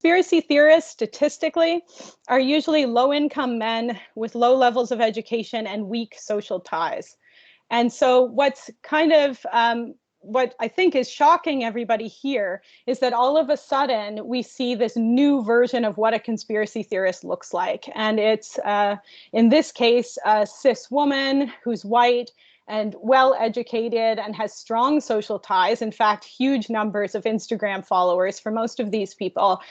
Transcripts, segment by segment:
conspiracy theorists, statistically, are usually low-income men with low levels of education and weak social ties. And so what's kind of what I think is shocking everybody here is that all of a sudden we see this new version of what a conspiracy theorist looks like. And it's, in this case, a cis woman who's white and well-educated and has strong social ties. In fact, huge numbers of Instagram followers for most of these people,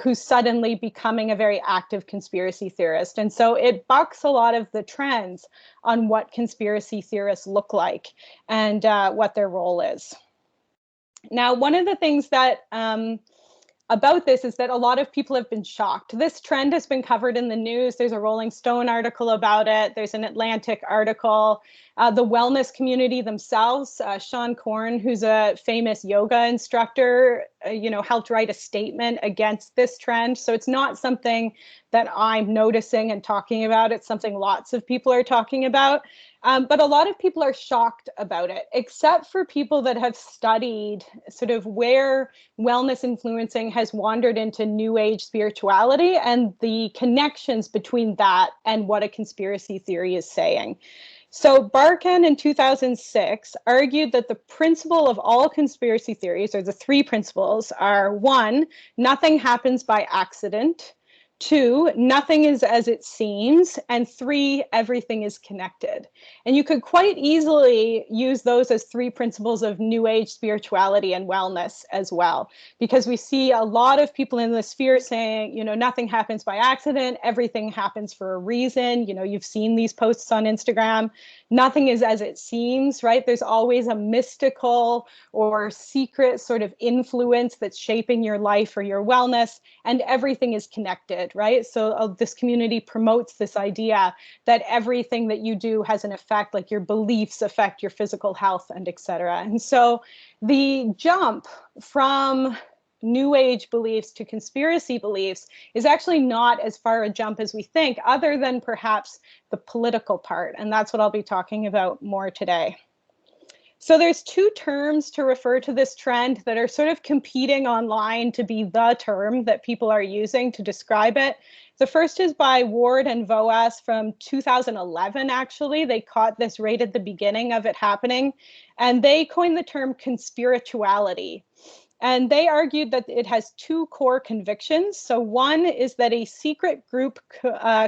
who's suddenly becoming a very active conspiracy theorist. And so it bucks a lot of the trends on what conspiracy theorists look like and what their role is. Now, one of the things that about this is that a lot of people have been shocked. This trend has been covered in the news. There's a Rolling Stone article about it. There's an Atlantic article. The wellness community themselves, Sean Korn, who's a famous yoga instructor, helped write a statement against this trend. So it's not something that I'm noticing and talking about. It's something lots of people are talking about. But a lot of people are shocked about it, except for people that have studied sort of where wellness influencing has wandered into New Age spirituality and the connections between that and what a conspiracy theory is saying. So Barkan in 2006 argued that the principle of all conspiracy theories, or the three principles, are: one, nothing happens by accident; two, nothing is as it seems; and three, everything is connected. And you could quite easily use those as three principles of New Age spirituality and wellness as well, because we see a lot of people in the sphere saying, nothing happens by accident, everything happens for a reason. You've seen these posts on Instagram. Nothing is as it seems, right? There's always a mystical or secret sort of influence that's shaping your life or your wellness, and everything is connected, right? So this community promotes this idea that everything that you do has an effect, like your beliefs affect your physical health, and et cetera. And so the jump from New Age beliefs to conspiracy beliefs is actually not as far a jump as we think, other than perhaps the political part. And that's what I'll be talking about more today. So there's two terms to refer to this trend that are sort of competing online to be the term that people are using to describe it. The first is by Ward and Voas from 2011, actually. They caught this right at the beginning of it happening, and they coined the term conspirituality. And they argued that it has two core convictions. So one is that a secret group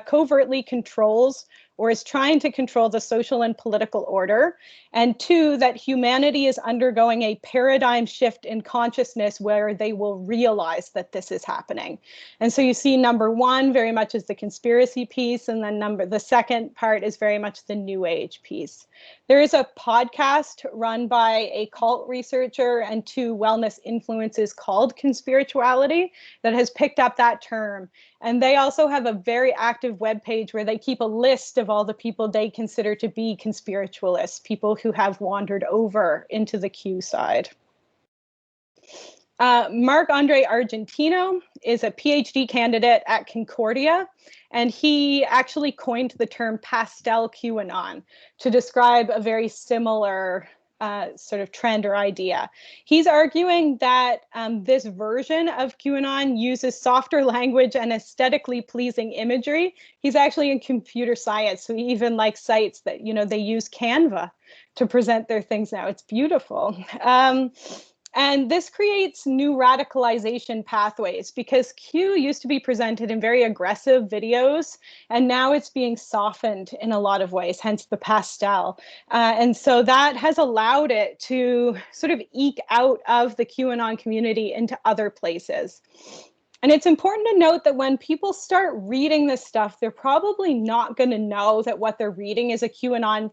covertly controls or is trying to control the social and political order. And two, that humanity is undergoing a paradigm shift in consciousness where they will realize that this is happening. And so you see number one very much is the conspiracy piece, and then the second part is very much the New Age piece. There is a podcast run by a cult researcher and two wellness influences called Conspirituality that has picked up that term. And they also have a very active webpage where they keep a list of all the people they consider to be conspiritualists, people who have wandered over into the Q side. Marc-Andre Argentino is a PhD candidate at Concordia, and he actually coined the term pastel QAnon to describe a very similar sort of trend or idea. He's arguing that this version of QAnon uses softer language and aesthetically pleasing imagery. He's actually in computer science, so he even cites that, they use Canva to present their things now. It's beautiful. And this creates new radicalization pathways, because Q used to be presented in very aggressive videos, and now it's being softened in a lot of ways, hence the pastel. And so that has allowed it to sort of eke out of the QAnon community into other places. And it's important to note that when people start reading this stuff, they're probably not going to know that what they're reading is a QAnon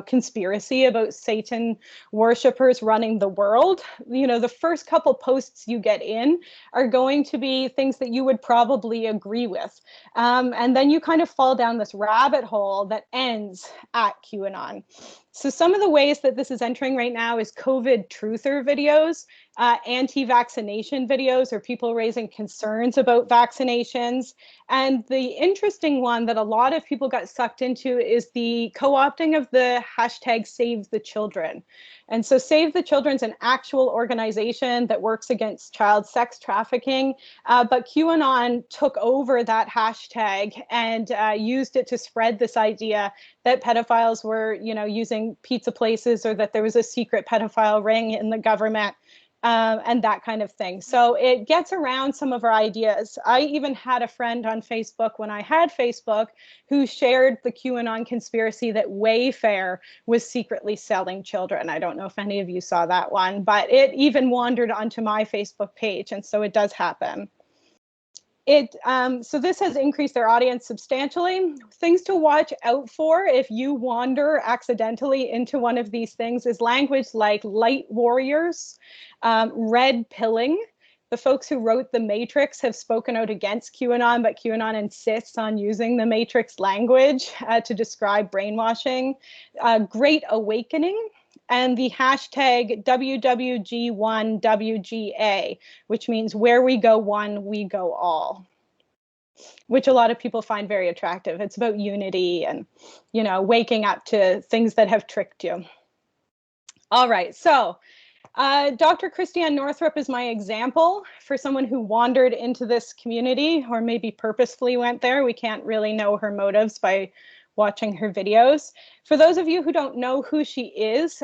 conspiracy about Satan worshipers running the world. The first couple posts you get in are going to be things that you would probably agree with. And then you kind of fall down this rabbit hole that ends at QAnon. So some of the ways that this is entering right now is COVID truther videos, anti-vaccination videos, or people raising concerns about vaccinations. And the interesting one that a lot of people got sucked into is the co-opting of the hashtag Save the Children. And so Save the Children's an actual organization that works against child sex trafficking, but QAnon took over that hashtag and used it to spread this idea that pedophiles were, using pizza places, or that there was a secret pedophile ring in the government. And that kind of thing. So it gets around some of our ideas. I even had a friend on Facebook when I had Facebook who shared the QAnon conspiracy that Wayfair was secretly selling children. I don't know if any of you saw that one, but it even wandered onto my Facebook page. And so it does happen. So this has increased their audience substantially. Things to watch out for if you wander accidentally into one of these things is language like light warriors, red pilling. The folks who wrote The Matrix have spoken out against QAnon, but QAnon insists on using the Matrix language to describe brainwashing. Great Awakening, and the hashtag WWG1WGA, which means where we go one, we go all, which a lot of people find very attractive. It's about unity and, waking up to things that have tricked you. All right, so Dr. Christiane Northrup is my example for someone who wandered into this community, or maybe purposefully went there. We can't really know her motives by watching her videos. For those of you who don't know who she is,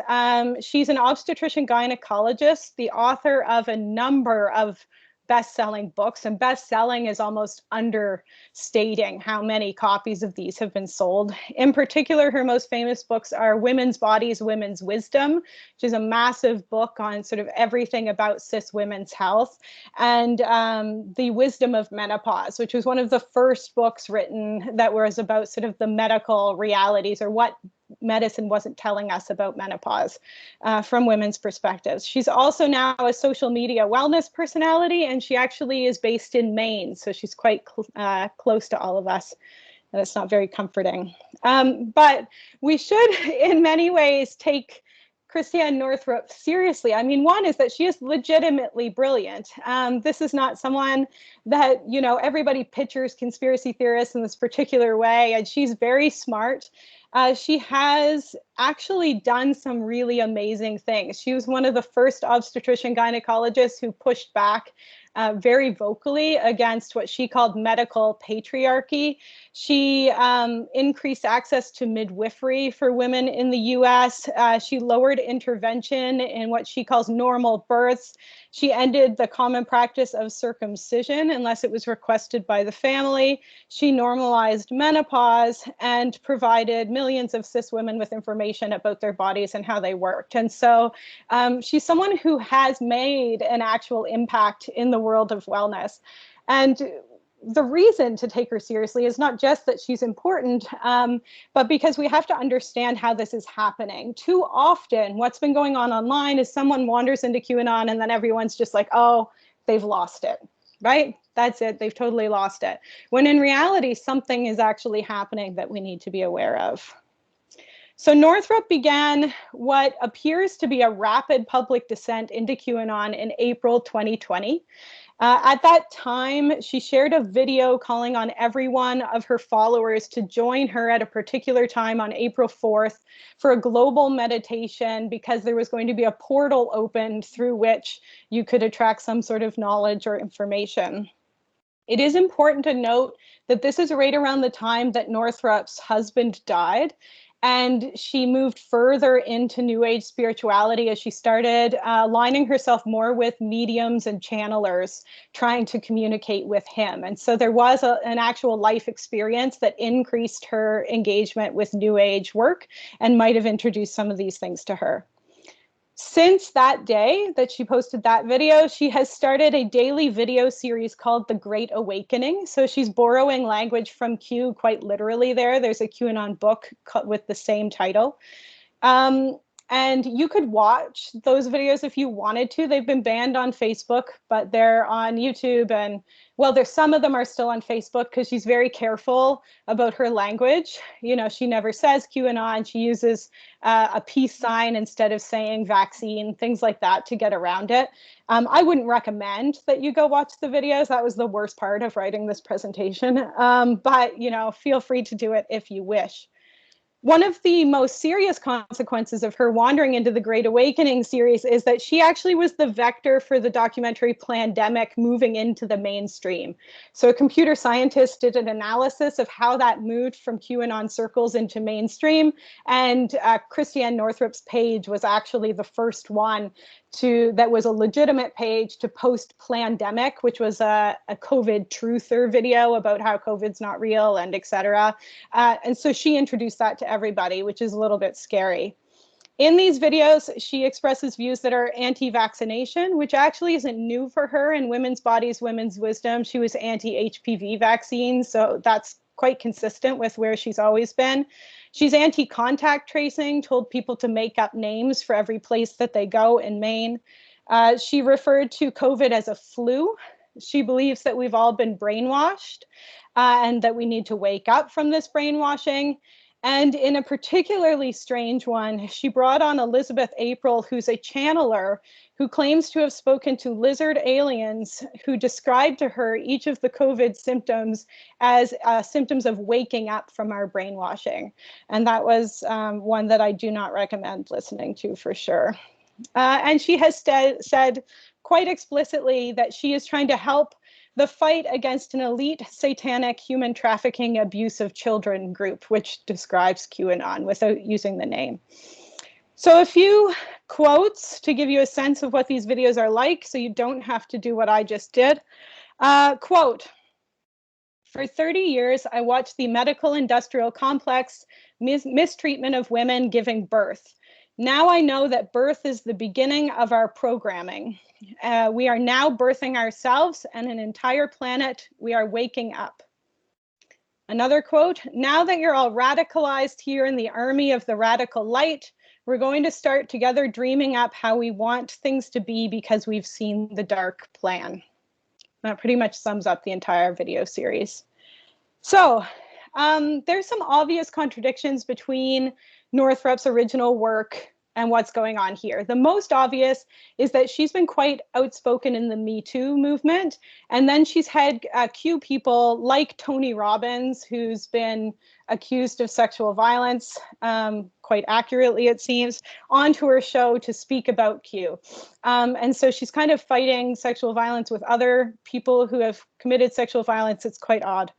she's an obstetrician gynecologist, the author of a number of best-selling books, and best-selling is almost understating how many copies of these have been sold. In particular, her most famous books are Women's Bodies, Women's Wisdom, which is a massive book on sort of everything about cis women's health, and The Wisdom of Menopause, which was one of the first books written that was about sort of the medical realities, or what medicine wasn't telling us about menopause from women's perspectives. She's also now a social media wellness personality, and she actually is based in Maine, so she's quite close to all of us, and it's not very comforting. But we should, in many ways, take Christiane Northrup seriously. I mean, one is that she is legitimately brilliant. This is not someone that, everybody pictures conspiracy theorists in this particular way, and she's very smart. She has actually done some really amazing things. She was one of the first obstetrician gynecologists who pushed back very vocally against what she called medical patriarchy. She increased access to midwifery for women in the US. She lowered intervention in what she calls normal births. She ended the common practice of circumcision unless it was requested by the family. She normalized menopause and provided millions of cis women with information about their bodies and how they worked. And so she's someone who has made an actual impact in the world of wellness. And the reason to take her seriously is not just that she's important, but because we have to understand how this is happening. Too often, what's been going on online is someone wanders into QAnon and then everyone's just like, oh, they've lost it, right? That's it. They've totally lost it. When in reality, something is actually happening that we need to be aware of. So Northrup began what appears to be a rapid public descent into QAnon in April 2020. At that time, she shared a video calling on every one of her followers to join her at a particular time on April 4th for a global meditation, because there was going to be a portal opened through which you could attract some sort of knowledge or information. It is important to note that this is right around the time that Northrup's husband died. And she moved further into New Age spirituality as she started aligning herself more with mediums and channelers, trying to communicate with him. And so there was an actual life experience that increased her engagement with New Age work and might have introduced some of these things to her. Since that day that she posted that video, she has started a daily video series called The Great Awakening. So she's borrowing language from Q quite literally there. There's a QAnon book with the same title. And you could watch those videos if you wanted to. They've been banned on Facebook, but they're on YouTube. And well, there's some of them are still on Facebook because she's very careful about her language. She never says QAnon. She uses a peace sign instead of saying vaccine, things like that to get around it. I wouldn't recommend that you go watch the videos. That was the worst part of writing this presentation. But, feel free to do it if you wish. One of the most serious consequences of her wandering into the Great Awakening series is that she actually was the vector for the documentary Plandemic moving into the mainstream. So a computer scientist did an analysis of how that moved from QAnon circles into mainstream, and Christiane Northrup's page was actually the first one that was a legitimate page to post Plandemic, which was a COVID truther video about how COVID's not real and etc. And so she introduced that to everybody, which is a little bit scary. In these videos, she expresses views that are anti-vaccination, which actually isn't new for her. In Women's Bodies, Women's Wisdom, she was anti-HPV vaccines, so that's quite consistent with where she's always been. She's anti-contact tracing, told people to make up names for every place that they go in Maine. She referred to COVID as a flu. She believes that we've all been brainwashed and that we need to wake up from this brainwashing. And in a particularly strange one, she brought on Elizabeth April, who's a channeler who claims to have spoken to lizard aliens who described to her each of the COVID symptoms as symptoms of waking up from our brainwashing. And that was one that I do not recommend listening to for sure. And she has said quite explicitly that she is trying to help the fight against an elite satanic human trafficking abuse of children group, which describes QAnon without using the name. So a few quotes to give you a sense of what these videos are like, so you don't have to do what I just did. Quote, "For 30 years, I watched the medical industrial complex mistreatment of women giving birth. Now I know that birth is the beginning of our programming. We are now birthing ourselves and an entire planet. We are waking up." Another quote, "Now that you're all radicalized here in the army of the radical light, we're going to start together dreaming up how we want things to be because we've seen the dark plan." That pretty much sums up the entire video series. So there's some obvious contradictions between Northrup's original work and what's going on here. The most obvious is that she's been quite outspoken in the Me Too movement, and then she's had Q people like Tony Robbins, who's been accused of sexual violence, quite accurately it seems, onto her show to speak about Q. And so she's kind of fighting sexual violence with other people who have committed sexual violence. It's quite odd.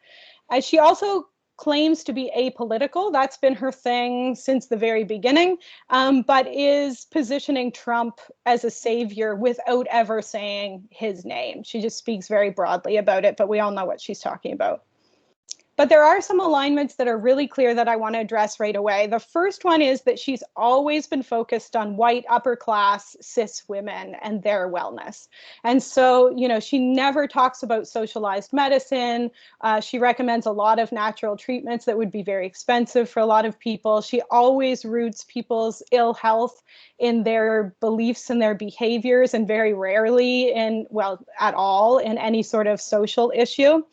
She also claims to be apolitical. That's been her thing since the very beginning, but is positioning Trump as a savior without ever saying his name. She just speaks very broadly about it, but we all know what she's talking about. But there are some alignments that are really clear that I want to address right away. The first one is that she's always been focused on white, upper class, cis women and their wellness. And so, you know, she never talks about socialized medicine. She recommends a lot of natural treatments that would be very expensive for a lot of people. She always roots people's ill health in their beliefs and their behaviors, and very rarely in, well, at all, in any sort of social issue.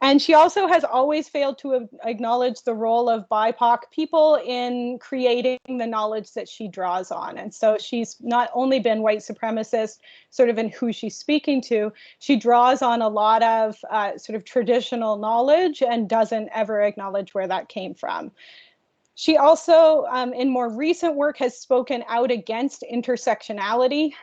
And she also has always failed to acknowledge the role of BIPOC people in creating the knowledge that she draws on. And so she's not only been white supremacist sort of in who she's speaking to, she draws on a lot of sort of traditional knowledge and doesn't ever acknowledge where that came from. She also, in more recent work, has spoken out against intersectionality.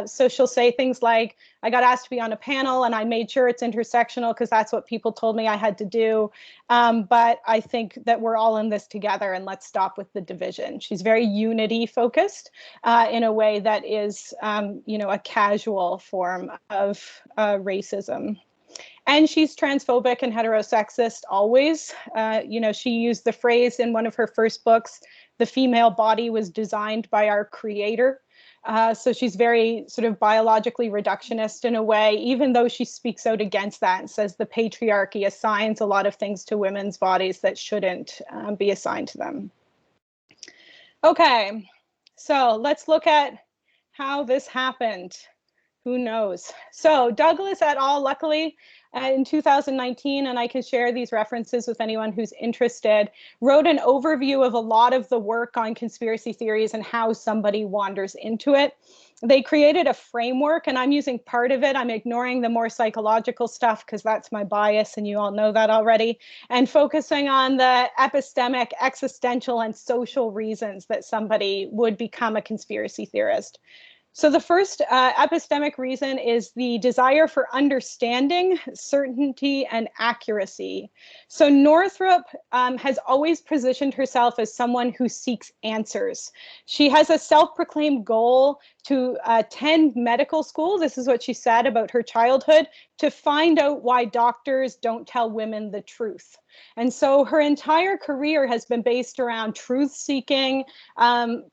So she'll say things like, I got asked to be on a panel and I made sure it's intersectional because that's what people told me I had to do. But I think that we're all in this together and let's stop with the division. She's very unity focused in a way that is, you know, a casual form of racism. And she's transphobic and heterosexist always. You know, she used the phrase in one of her first books, "The female body was designed by our creator." So she's very sort of biologically reductionist in a way, even though she speaks out against that and says the patriarchy assigns a lot of things to women's bodies that shouldn't be assigned to them. Okay, so let's look at how this happened. Who knows? So Douglas et al., luckily, in 2019, and I can share these references with anyone who's interested, wrote an overview of a lot of the work on conspiracy theories and how somebody wanders into it. They created a framework, and I'm using part of it. I'm ignoring the more psychological stuff because that's my bias, and you all know that already, and focusing on the epistemic, existential, and social reasons that somebody would become a conspiracy theorist. So the first epistemic reason is the desire for understanding, certainty, and accuracy. So Northrup has always positioned herself as someone who seeks answers. She has a self-proclaimed goal to attend medical school. This is what she said about her childhood, to find out why doctors don't tell women the truth. And so her entire career has been based around truth-seeking,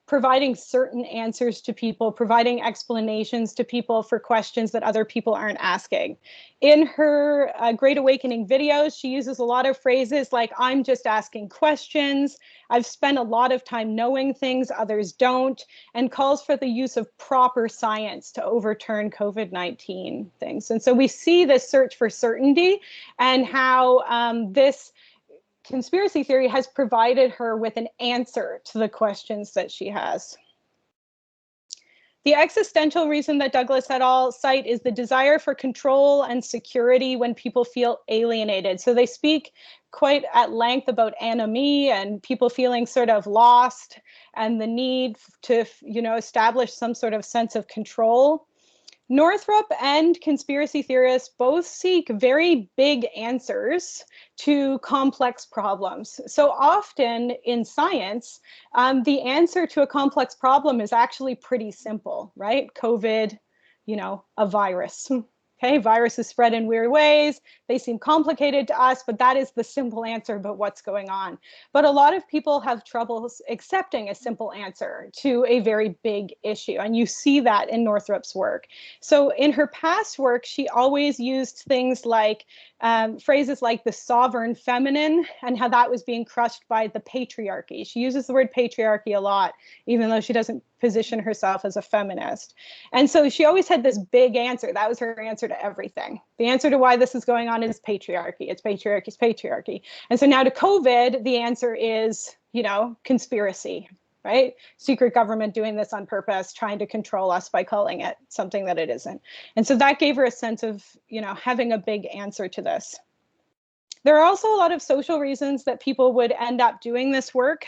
providing certain answers to people, providing explanations to people for questions that other people aren't asking. In her Great Awakening videos, she uses a lot of phrases like, I'm just asking questions, I've spent a lot of time knowing things others don't, and calls for the use of proper science to overturn COVID-19 things. And so we see this search for certainty and how this conspiracy theory has provided her with an answer to the questions that she has. The existential reason that Douglas et al. Cite is the desire for control and security when people feel alienated. So they speak quite at length about anomie and people feeling sort of lost and the need to, establish some sort of sense of control. Northrup and conspiracy theorists both seek very big answers to complex problems. So often in science, the answer to a complex problem is actually pretty simple, right? COVID, a virus. Okay, viruses spread in weird ways. They seem complicated to us, but that is the simple answer about what's going on. But a lot of people have troubles accepting a simple answer to a very big issue. And you see that in Northrup's work. So in her past work, she always used things like phrases like the sovereign feminine and how that was being crushed by the patriarchy. She uses the word patriarchy a lot, even though she doesn't position herself as a feminist. And so she always had this big answer. That was her answer to everything. The answer to why this is going on is patriarchy. It's patriarchy, it's patriarchy. And so now to COVID, the answer is, conspiracy, right? Secret government doing this on purpose, trying to control us by calling it something that it isn't. And so that gave her a sense of, having a big answer to this. There are also a lot of social reasons that people would end up doing this work.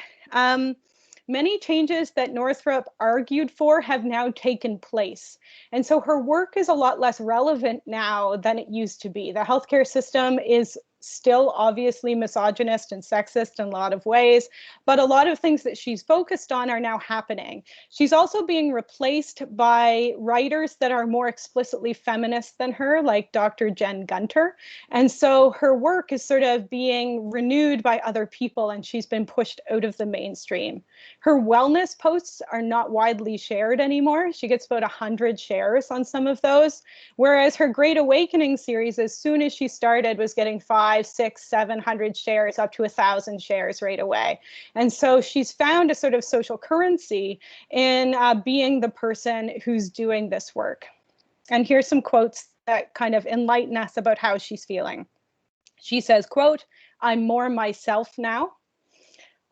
Many changes that Northrup argued for have now taken place. And so her work is a lot less relevant now than it used to be. The healthcare system is still obviously misogynist and sexist in a lot of ways, but a lot of things that she's focused on are now happening. She's also being replaced by writers that are more explicitly feminist than her, like Dr. Jen Gunter. And so her work is sort of being renewed by other people, and she's been pushed out of the mainstream. Her wellness posts are not widely shared anymore. She gets about 100 shares on some of those, whereas her Great Awakening series, as soon as she started, was getting 500, 600, 700 shares, up to 1,000 shares right away. And so she's found a sort of social currency in being the person who's doing this work. And here's some quotes that kind of enlighten us about how she's feeling. She says, quote, "I'm more myself now."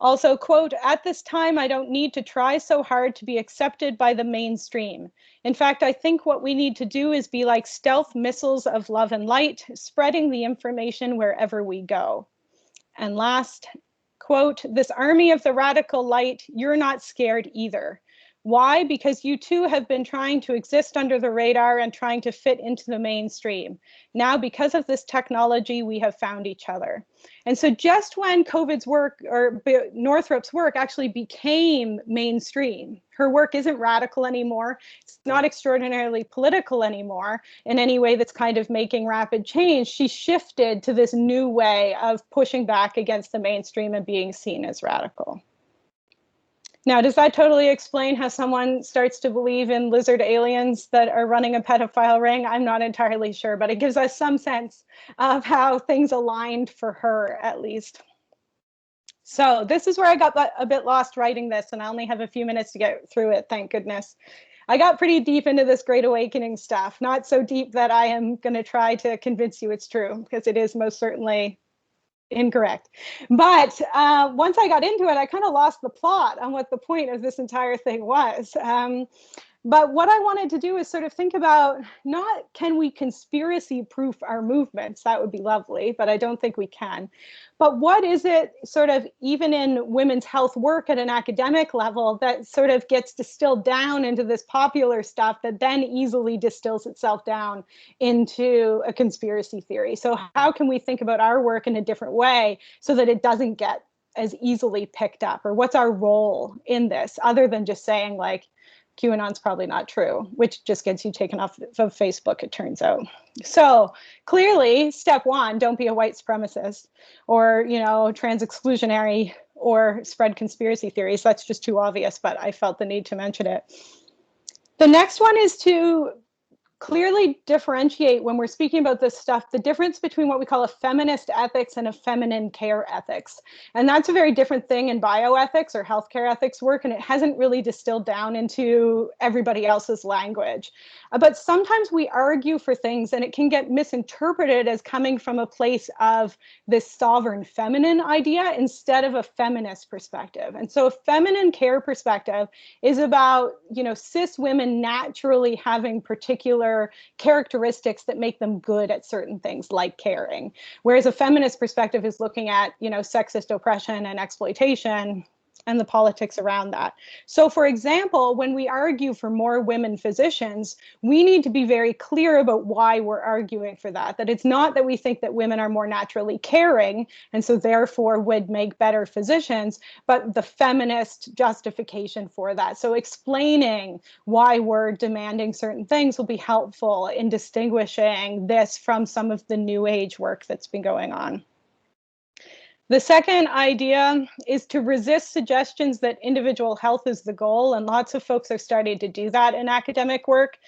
Also, quote, "At this time, I don't need to try so hard to be accepted by the mainstream. In fact, I think what we need to do is be like stealth missiles of love and light, spreading the information wherever we go." And last, quote, "This army of the radical light, you're not scared either. Why? Because you too have been trying to exist under the radar and trying to fit into the mainstream. Now, because of this technology, we have found each other." And so just when COVID's work, or Northrup's work, actually became mainstream, her work isn't radical anymore. It's not extraordinarily political anymore in any way that's kind of making rapid change. She shifted to this new way of pushing back against the mainstream and being seen as radical. Now, does that totally explain how someone starts to believe in lizard aliens that are running a pedophile ring? I'm not entirely sure, but it gives us some sense of how things aligned for her, at least. So this is where I got a bit lost writing this, and I only have a few minutes to get through it, thank goodness. I got pretty deep into this Great Awakening stuff, not so deep that I am going to try to convince you it's true, because it is most certainly incorrect. But once I got into it, I kind of lost the plot on what the point of this entire thing was. But what I wanted to do is sort of think about, not can we conspiracy proof our movements? That would be lovely, but I don't think we can. But what is it sort of, even in women's health work at an academic level, that sort of gets distilled down into this popular stuff that then easily distills itself down into a conspiracy theory? So how can we think about our work in a different way so that it doesn't get as easily picked up? Or what's our role in this, other than just saying like, QAnon's probably not true, which just gets you taken off of Facebook, it turns out. So clearly, step one, don't be a white supremacist or, trans exclusionary or spread conspiracy theories. That's just too obvious, but I felt the need to mention it. The next one is to clearly differentiate, when we're speaking about this stuff, the difference between what we call a feminist ethics and a feminine care ethics. And that's a very different thing in bioethics or healthcare ethics work, and it hasn't really distilled down into everybody else's language. But sometimes we argue for things and it can get misinterpreted as coming from a place of this sovereign feminine idea instead of a feminist perspective. And so a feminine care perspective is about, cis women naturally having particular characteristics that make them good at certain things, like caring. Whereas a feminist perspective is looking at, sexist oppression and exploitation and the politics around that. So for example, when we argue for more women physicians, we need to be very clear about why we're arguing for that. That it's not that we think that women are more naturally caring and so therefore would make better physicians, but the feminist justification for that. So explaining why we're demanding certain things will be helpful in distinguishing this from some of the new age work that's been going on. The second idea is to resist suggestions that individual health is the goal, and lots of folks are starting to do that in academic work.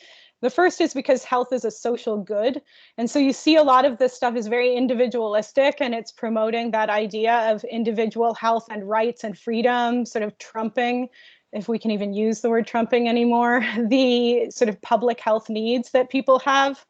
The first is because health is a social good, and so you see a lot of this stuff is very individualistic, and it's promoting that idea of individual health and rights and freedom, sort of trumping, if we can even use the word trumping anymore, the sort of public health needs that people have.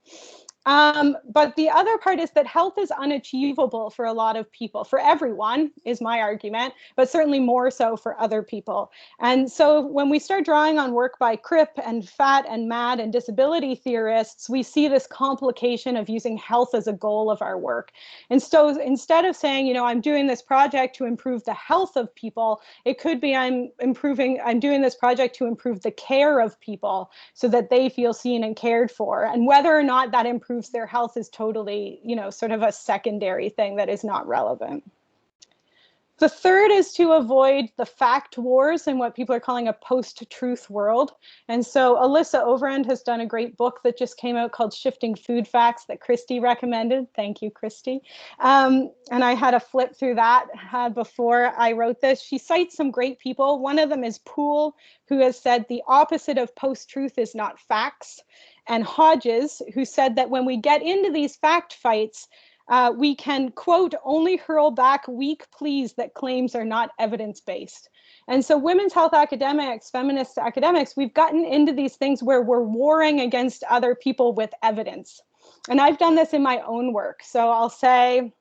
But the other part is that health is unachievable for a lot of people, for everyone is my argument, but certainly more so for other people. And so when we start drawing on work by Cripp and Fat and Mad and disability theorists, we see this complication of using health as a goal of our work. And so instead of saying, I'm doing this project to improve the health of people, it could be I'm doing this project to improve the care of people so that they feel seen and cared for. And whether or not that improves their health is totally, sort of a secondary thing that is not relevant. The third is to avoid the fact wars in what people are calling a post-truth world. And so Alyssa Overend has done a great book that just came out called Shifting Food Facts that Christy recommended. Thank you, Christy. And I had a flip through that before I wrote this. She cites some great people. One of them is Poole, who has said the opposite of post-truth is not facts. And Hodges, who said that when we get into these fact fights, we can, quote, only hurl back weak pleas that claims are not evidence-based. And so women's health academics, feminist academics, we've gotten into these things where we're warring against other people with evidence. And I've done this in my own work. So I'll say,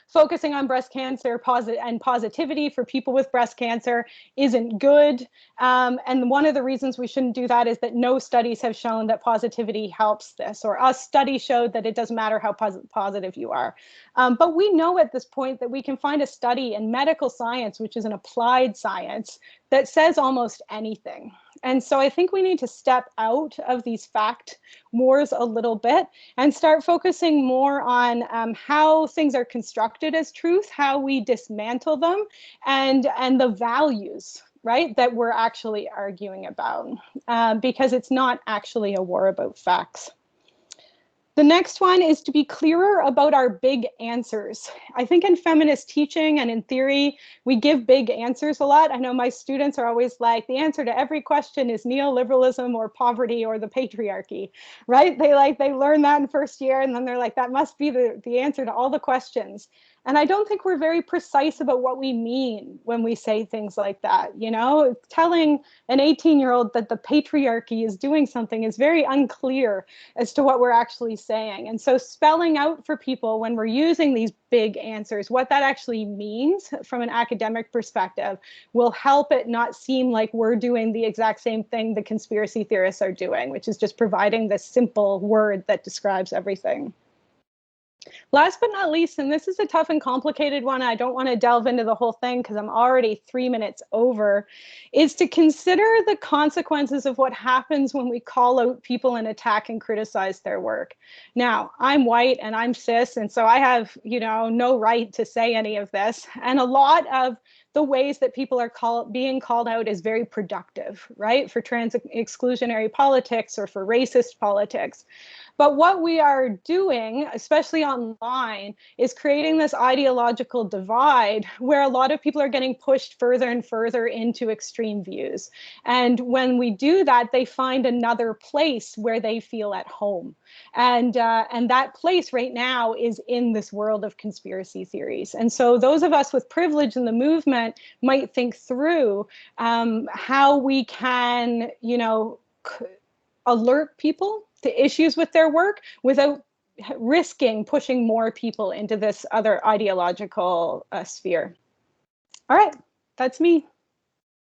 focusing on breast cancer and positivity for people with breast cancer isn't good. And one of the reasons we shouldn't do that is that no studies have shown that positivity helps this, or a study showed that it doesn't matter how positive you are. But we know at this point that we can find a study in medical science, which is an applied science, that says almost anything. And so I think we need to step out of these fact wars a little bit and start focusing more on how things are constructed as truth, how we dismantle them, and the values, right, that we're actually arguing about, because it's not actually a war about facts. The next one is to be clearer about our big answers. I think in feminist teaching and in theory, we give big answers a lot. I know my students are always like, the answer to every question is neoliberalism or poverty or the patriarchy, right? They learn that in first year and then they're like, that must be the answer to all the questions. And I don't think we're very precise about what we mean when we say things like that. You know, telling an 18-year-old that the patriarchy is doing something is very unclear as to what we're actually saying. And so spelling out for people when we're using these big answers, what that actually means from an academic perspective will help it not seem like we're doing the exact same thing the conspiracy theorists are doing, which is just providing this simple word that describes everything. Last but not least, and this is a tough and complicated one, I don't want to delve into the whole thing because I'm already 3 minutes over, is to consider the consequences of what happens when we call out people and attack and criticize their work. Now, I'm white and I'm cis, and so I have, no right to say any of this. And a lot of the ways that people are being called out is very productive, right? For trans exclusionary politics or for racist politics. But what we are doing, especially online, is creating this ideological divide where a lot of people are getting pushed further and further into extreme views. And when we do that, they find another place where they feel at home. And that place right now is in this world of conspiracy theories. And so those of us with privilege in the movement might think through how we can, alert people to issues with their work without risking pushing more people into this other ideological sphere. All right, that's me.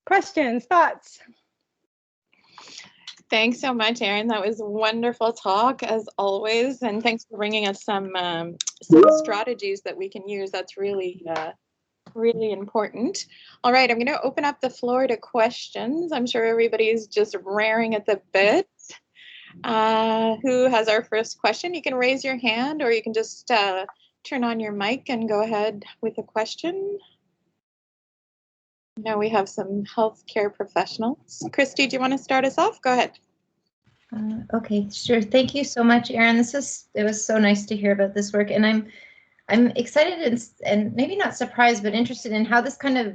Questions, thoughts? Thanks so much, Erin. That was a wonderful talk, as always. And thanks for bringing us some strategies that we can use. That's really, really important. All right, I'm going to open up the floor to questions. I'm sure everybody's just raring at the bit. Who has our first question? You can raise your hand or you can just turn on your mic and go ahead with a question. Now we have some healthcare professionals. Christy, do you want to start us off? Go ahead. Okay, sure. Thank you so much, Erin. It was so nice to hear about this work, and I'm excited and maybe not surprised, but interested in how this kind of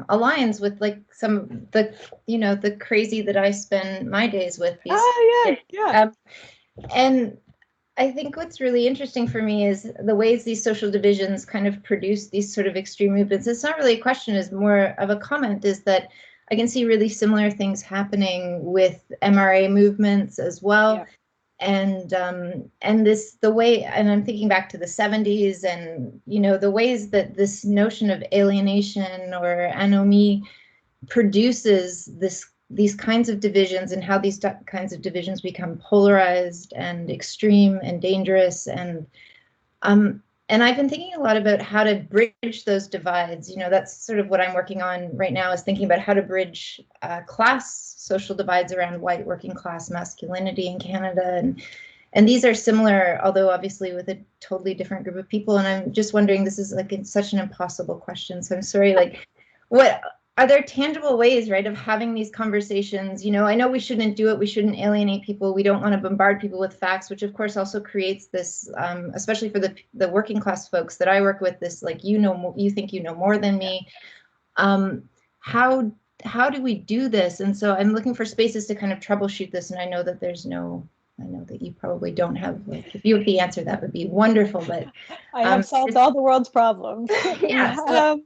aligns with like some the crazy that I spend my days with. Yeah. And I think what's really interesting for me is the ways these social divisions kind of produce these sort of extreme movements. It's not really a question, it's more of a comment, is that I can see really similar things happening with MRA movements as well. Yeah. And I'm thinking back to the 70s and, the ways that this notion of alienation or anomie produces these kinds of divisions and how these kinds of divisions become polarized and extreme and dangerous. And I've been thinking a lot about how to bridge those divides. That's sort of what I'm working on right now, is thinking about how to bridge class social divides around white working class masculinity in Canada. And these are similar, although obviously with a totally different group of people. And I'm just wondering, this is like such an impossible question. So I'm sorry, what are there tangible ways, right, of having these conversations? I know we shouldn't do it. We shouldn't alienate people. We don't want to bombard people with facts, which of course also creates this, especially for the working class folks that I work with, this you think you know more than me. How do we do this? And so I'm looking for spaces to kind of troubleshoot this. And I know that I know that you probably don't have, if you have the answer, that would be wonderful. But I have solved all the world's problems. Yeah.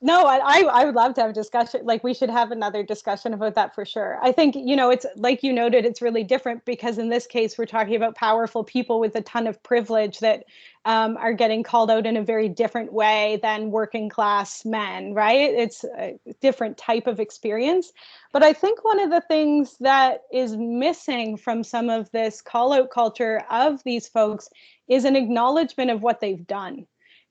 No, I would love to have a discussion. Like, we should have another discussion about that for sure. I think, it's like you noted, it's really different because in this case, we're talking about powerful people with a ton of privilege that are getting called out in a very different way than working class men, right? It's a different type of experience. But I think one of the things that is missing from some of this call out culture of these folks is an acknowledgement of what they've done.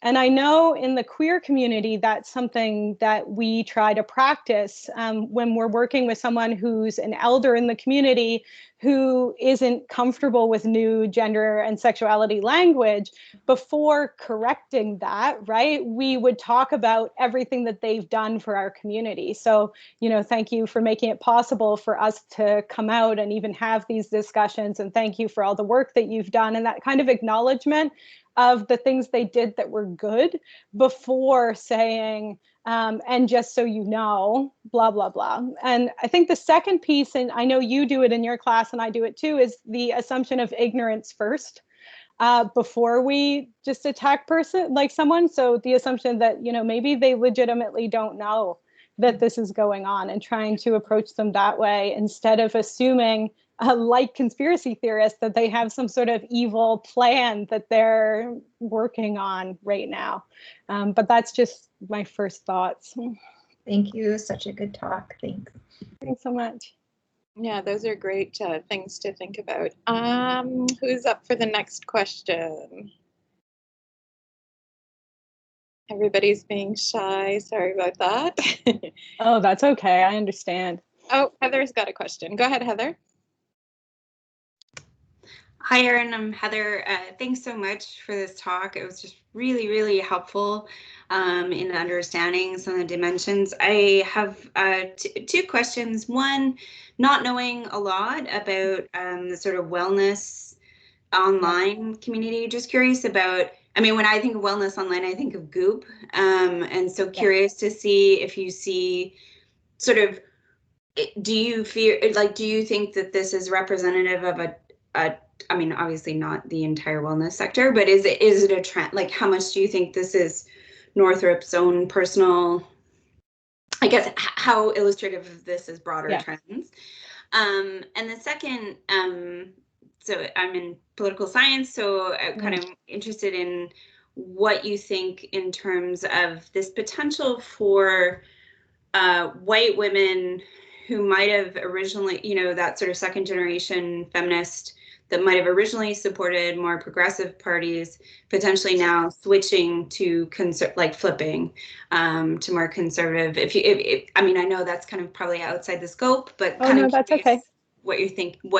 And I know in the queer community, that's something that we try to practice when we're working with someone who's an elder in the community who isn't comfortable with new gender and sexuality language. Before correcting that, right, we would talk about everything that they've done for our community. So, thank you for making it possible for us to come out and even have these discussions. And thank you for all the work that you've done, and that kind of acknowledgement of the things they did that were good before saying, and just so you know, blah, blah, blah. And I think the second piece, and I know you do it in your class and I do it too, is the assumption of ignorance first. before we just attack someone. So the assumption that, you know, maybe they legitimately don't know that this is going on, and trying to approach them that way instead of assuming, like conspiracy theorists, that they have some sort of evil plan that they're working on right now. But that's just my first thoughts. Thank you. Such a good talk. Thanks. Thanks so much. Yeah, those are great things to think about. Who's up for the next question? Everybody's being shy. Sorry about that. Oh, that's okay. I understand. Oh, Heather's got a question. Go ahead, Heather. Hi, Erin. I'm Heather. Thanks so much for this talk. It was just really, really helpful in understanding some of the dimensions. I have two questions. One, not knowing a lot about the sort of wellness online community, just curious about, I mean, when I think of wellness online, I think of Goop. And so curious to see if you see sort of, do you think that this is representative of a I mean, obviously not the entire wellness sector, but is it a trend? Like, how much do you think this is Northrup's own personal, I guess, how illustrative of this is broader trends? And the second, so I'm in political science, so I'm kind of interested in what you think in terms of this potential for white women who might have originally, you know, that sort of second generation feminist that might have originally supported more progressive parties, potentially now switching to flipping to more conservative. I mean, I know that's kind of probably outside the scope, but That's okay. What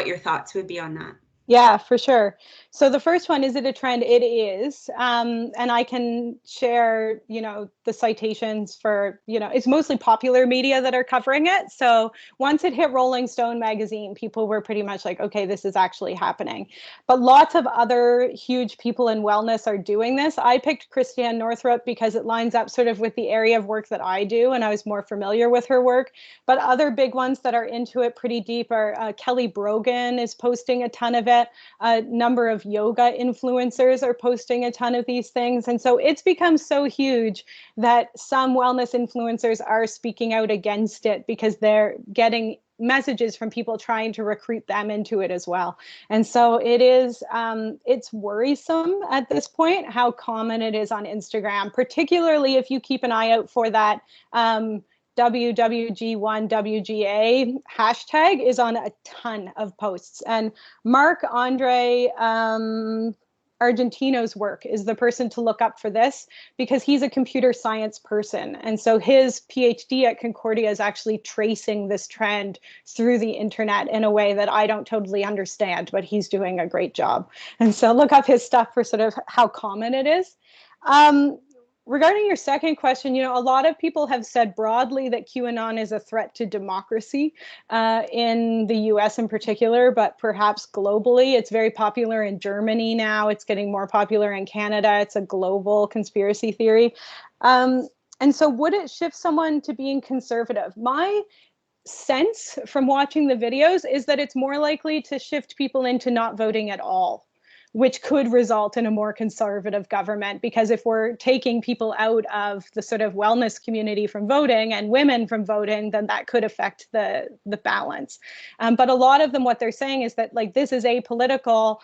your thoughts would be on that. Yeah, for sure. So the first one, is it a trend? It is. And I can share, you know, the citations for, you know, it's mostly popular media that are covering it. So once it hit Rolling Stone magazine, people were pretty much like, okay, this is actually happening. But lots of other huge people in wellness are doing this. I picked Christiane Northrup because it lines up sort of with the area of work that I do, and I was more familiar with her work. But other big ones that are into it pretty deep are Kelly Brogan is posting a ton of it. A number of yoga influencers are posting a ton of these things. And so it's become so huge that some wellness influencers are speaking out against it because they're getting messages from people trying to recruit them into it as well. And so it is, it's worrisome at this point how common it is on Instagram, particularly if you keep an eye out for that WWG1WGA hashtag is on a ton of posts. And Marc-Andre Argentino's work is the person to look up for this, because he's a computer science person. And so his PhD at Concordia is actually tracing this trend through the internet in a way that I don't totally understand, but he's doing a great job. And so look up his stuff for sort of how common it is. Regarding your second question, you know, a lot of people have said broadly that QAnon is a threat to democracy in the US in particular, but perhaps globally. It's very popular in Germany now. It's getting more popular in Canada. It's a global conspiracy theory. And so would it shift someone to being conservative? My sense from watching the videos is that it's more likely to shift people into not voting at all, which could result in a more conservative government. Because if we're taking people out of the sort of wellness community from voting and women from voting, then that could affect the balance. But a lot of them, what they're saying is that, like, this is apolitical.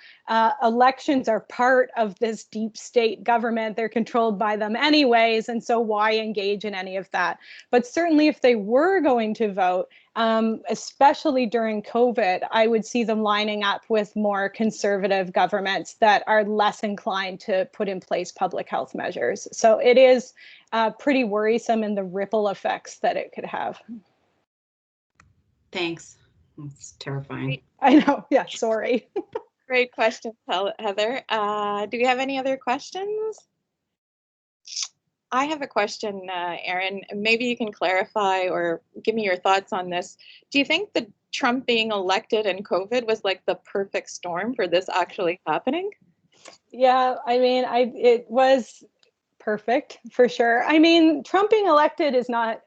Elections are part of this deep state government. They're controlled by them anyways. And so why engage in any of that? But certainly if they were going to vote, especially during COVID, I would see them lining up with more conservative governments that are less inclined to put in place public health measures. So it is pretty worrisome in the ripple effects that it could have. Thanks. That's terrifying. I know. Yeah, sorry. Great question, Heather. Do we have any other questions? I have a question, Erin. Maybe you can clarify or give me your thoughts on this. Do you think that Trump being elected and COVID was like the perfect storm for this actually happening? Yeah, I mean, it was perfect for sure. I mean, Trump being elected is not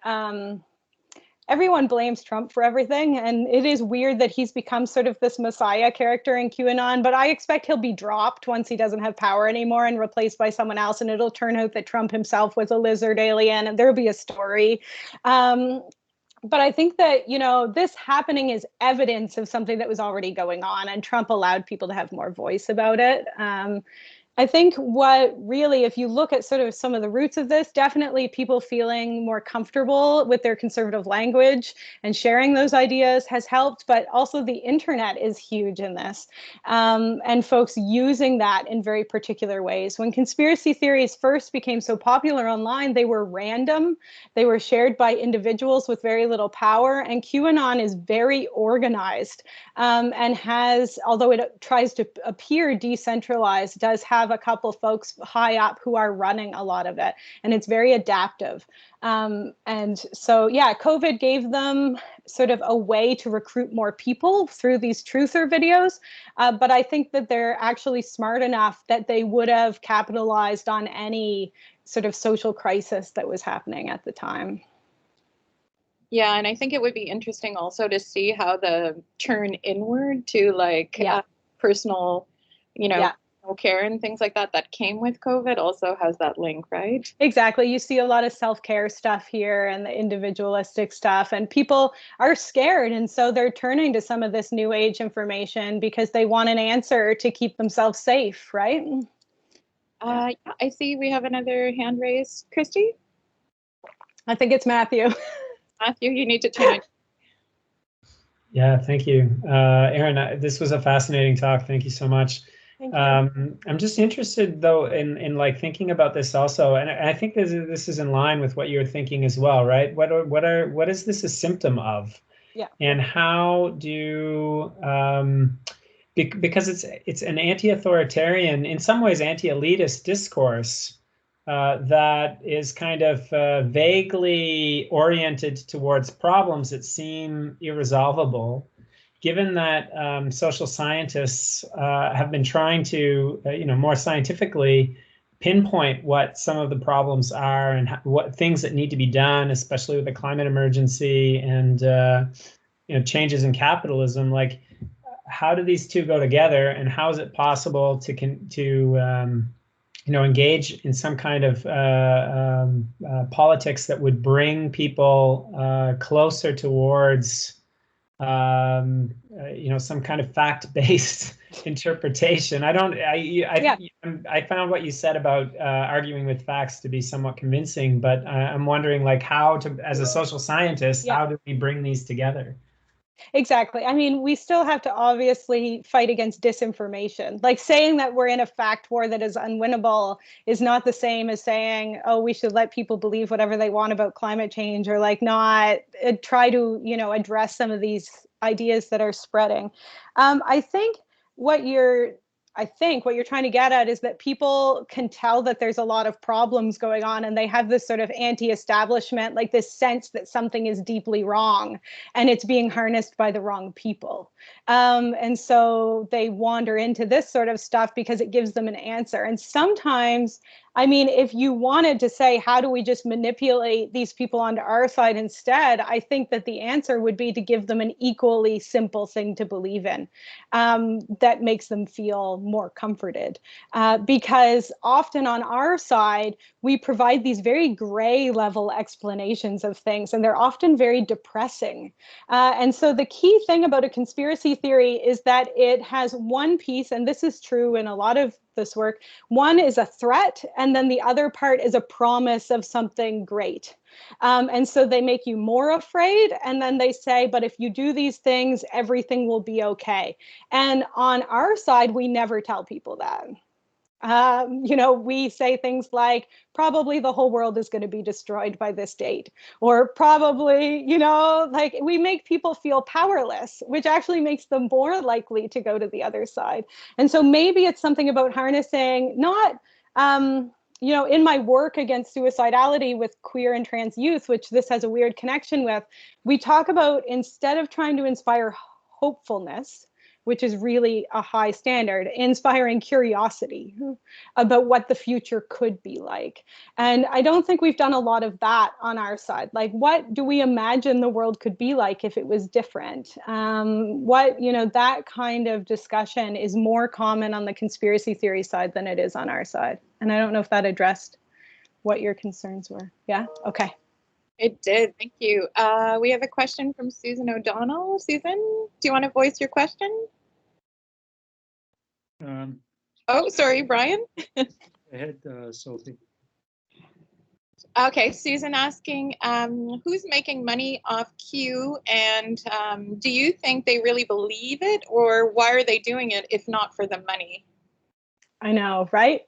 everyone blames Trump for everything. And it is weird that he's become sort of this messiah character in QAnon, but I expect he'll be dropped once he doesn't have power anymore and replaced by someone else. And it'll turn out that Trump himself was a lizard alien, and there'll be a story. But I think that, this happening is evidence of something that was already going on, and Trump allowed people to have more voice about it. I think what really, if you look at sort of some of the roots of this, definitely people feeling more comfortable with their conservative language and sharing those ideas has helped, but also the internet is huge in this, and folks using that in very particular ways. When conspiracy theories first became so popular online, they were random, they were shared by individuals with very little power, and QAnon is very organized, and has, although it tries to appear decentralized, does have a couple folks high up who are running a lot of it, and it's very adaptive. And so, yeah, COVID gave them sort of a way to recruit more people through these truther videos. But I think that they're actually smart enough that they would have capitalized on any sort of social crisis that was happening at the time. Yeah, and I think it would be interesting also to see how the turn inward to like personal, care and things like that came with COVID also has that link, right? Exactly. You see a lot of self-care stuff here and the individualistic stuff, and people are scared. And so they're turning to some of this new age information because they want an answer to keep themselves safe, right? Yeah, I see we have another hand raised. Christy? I think it's Matthew. Matthew, you need to turn it. Yeah, thank you. Erin, this was a fascinating talk. Thank you so much. Thank you. I'm just interested though in like thinking about this also, and I think this is in line with what you're thinking as well, right? What is this a symptom of? Yeah. And how do because it's an anti-authoritarian, in some ways anti-elitist discourse that is kind of vaguely oriented towards problems that seem irresolvable. Given that social scientists have been trying to, more scientifically pinpoint what some of the problems are and what things that need to be done, especially with the climate emergency and changes in capitalism, like how do these two go together, and how is it possible to engage in some kind of politics that would bring people closer towards some kind of fact-based interpretation. I found what you said about arguing with facts to be somewhat convincing, but I'm wondering, like, as a social scientist, how do we bring these together? Exactly. I mean, we still have to obviously fight against disinformation. Like saying that we're in a fact war that is unwinnable is not the same as saying, oh, we should let people believe whatever they want about climate change, or like not try to, address some of these ideas that are spreading. I think what you're trying to get at is that people can tell that there's a lot of problems going on, and they have this sort of anti-establishment, like this sense that something is deeply wrong and it's being harnessed by the wrong people. And so they wander into this sort of stuff because it gives them an answer. And sometimes, I mean, if you wanted to say, how do we just manipulate these people onto our side instead, I think that the answer would be to give them an equally simple thing to believe in that makes them feel more comforted. Because often on our side, we provide these very gray level explanations of things, and they're often very depressing. And so the key thing about a conspiracy theory is that it has one piece, and this is true in a lot of this work. One is a threat, and then the other part is a promise of something great. And so they make you more afraid, and then they say, but if you do these things, everything will be okay. And on our side, we never tell people that. We say things like, probably the whole world is going to be destroyed by this date, or probably, like we make people feel powerless, which actually makes them more likely to go to the other side. And so maybe it's something about harnessing, not, in my work against suicidality with queer and trans youth, which this has a weird connection with, we talk about, instead of trying to inspire hopefulness, which is really a high standard, inspiring curiosity about what the future could be like. And I don't think we've done a lot of that on our side. Like, what do we imagine the world could be like if it was different? That kind of discussion is more common on the conspiracy theory side than it is on our side. And I don't know if that addressed what your concerns were. Yeah, okay. It did, thank you. We have a question from Susan O'Donnell. Susan, do you want to voice your question? Oh, sorry, Brian. Go ahead, Sophie. Okay, Susan asking, who's making money off Q, and do you think they really believe it, or why are they doing it if not for the money? I know, right?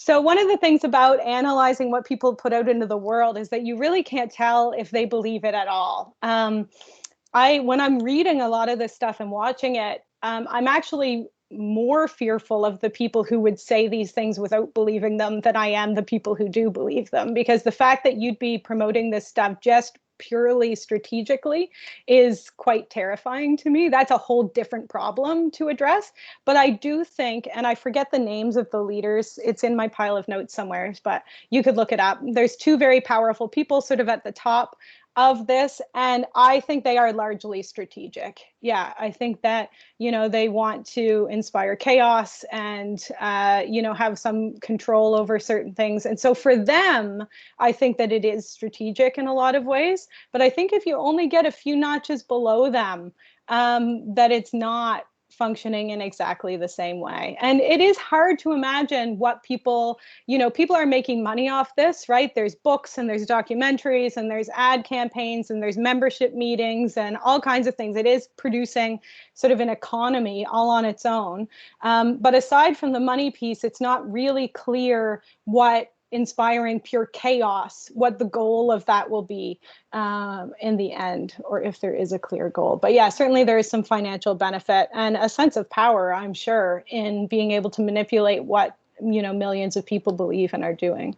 So one of the things about analyzing what people put out into the world is that you really can't tell if they believe it at all. When I'm reading a lot of this stuff and watching it, I'm actually more fearful of the people who would say these things without believing them than I am the people who do believe them, because the fact that you'd be promoting this stuff just purely strategically is quite terrifying to me. That's a whole different problem to address. But I do think, and I forget the names of the leaders, it's in my pile of notes somewhere, but you could look it up. There's two very powerful people sort of at the top of this, and I think they are largely strategic. Yeah, I think that, they want to inspire chaos and, have some control over certain things. And so for them, I think that it is strategic in a lot of ways. But I think if you only get a few notches below them, that it's not functioning in exactly the same way. And it is hard to imagine what people are making money off this, right? There's books and there's documentaries and there's ad campaigns and there's membership meetings and all kinds of things. It is producing sort of an economy all on its own. But aside from the money piece, it's not really clear what inspiring pure chaos, what the goal of that will be in the end, or if there is a clear goal. But yeah, certainly there is some financial benefit and a sense of power, I'm sure, in being able to manipulate what millions of people believe and are doing.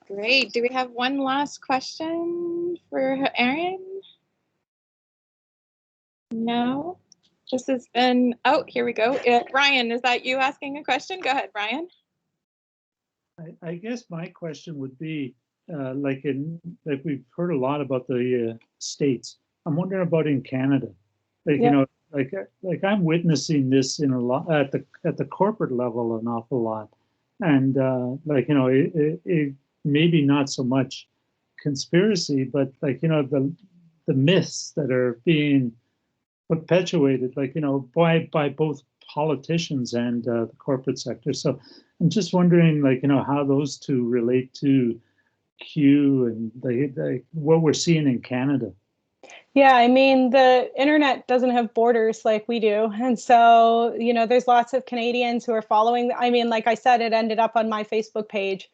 Great. Do we have one last question for Erin? No? This has been, oh, here we go. Brian, is that you asking a question? Go ahead, Brian. I guess my question would be, like we've heard a lot about the States. I'm wondering about in Canada. Like I'm witnessing this in a lot at the corporate level an awful lot, and it maybe not so much conspiracy, but the myths that are being perpetuated, by both politicians and the corporate sector. So I'm just wondering, how those two relate to Q and what we're seeing in Canada. Yeah, I mean, the internet doesn't have borders like we do. And so, there's lots of Canadians who are following. I mean, like I said, it ended up on my Facebook page.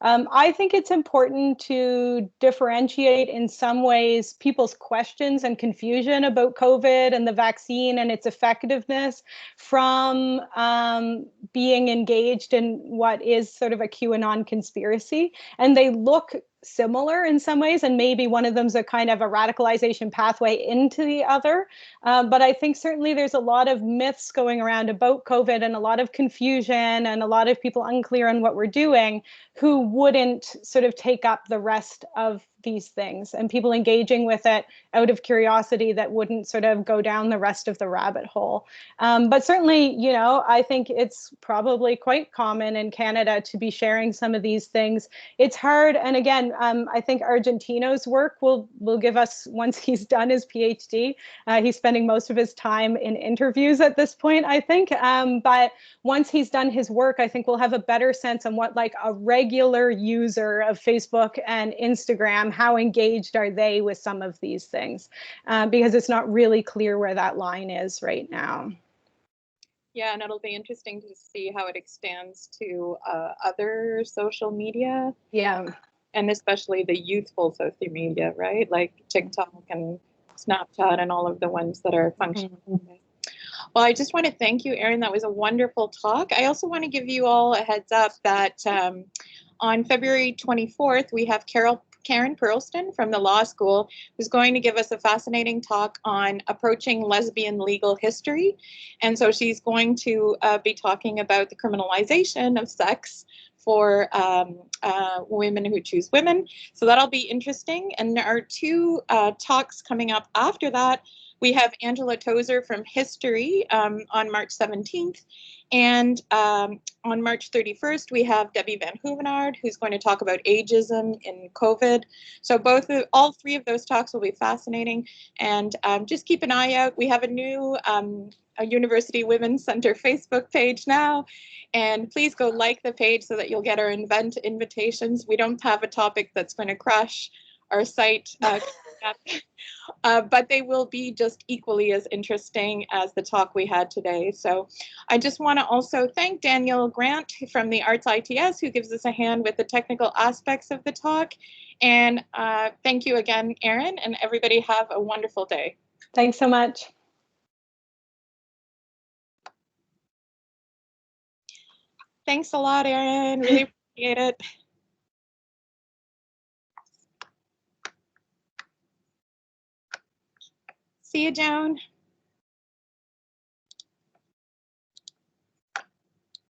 I think it's important to differentiate in some ways people's questions and confusion about COVID and the vaccine and its effectiveness from being engaged in what is sort of a QAnon conspiracy. And they look similar in some ways, and maybe one of them's a kind of a radicalization pathway into the other. But I think certainly there's a lot of myths going around about COVID and a lot of confusion and a lot of people unclear on what we're doing who wouldn't sort of take up the rest of these things, and people engaging with it out of curiosity that wouldn't sort of go down the rest of the rabbit hole. But certainly, I think it's probably quite common in Canada to be sharing some of these things. It's hard. And again, I think Argentino's work will give us, once he's done his PhD, he's spending most of his time in interviews at this point, I think. But once he's done his work, I think we'll have a better sense on what like a regular user of Facebook and Instagram, how engaged are they with some of these things? Because it's not really clear where that line is right now. Yeah, and it'll be interesting to see how it extends to other social media. Yeah. And especially the youthful social media, right? Like TikTok and Snapchat and all of the ones that are functioning. Mm-hmm. Well, I just want to thank you, Erin. That was a wonderful talk. I also want to give you all a heads up that on February 24th, we have Carol Karen Pearlston from the law school, who's going to give us a fascinating talk on approaching lesbian legal history. And so she's going to be talking about the criminalization of sex for women who choose women. So that'll be interesting. And there are two talks coming up after that. We have Angela Tozer from History on March 17th. And on March 31st, we have Debbie Van Hoevenaard, who's going to talk about ageism in COVID. So all three of those talks will be fascinating. And just keep an eye out. We have a new a University Women's Center Facebook page now. And please go like the page so that you'll get our event invitations. We don't have a topic that's going to crush our site, but they will be just equally as interesting as the talk we had today. So I just want to also thank Daniel Grant from the Arts ITS, who gives us a hand with the technical aspects of the talk. And thank you again, Erin, and everybody have a wonderful day. Thanks so much. Thanks a lot, Erin. Really appreciate it. See you, Joan.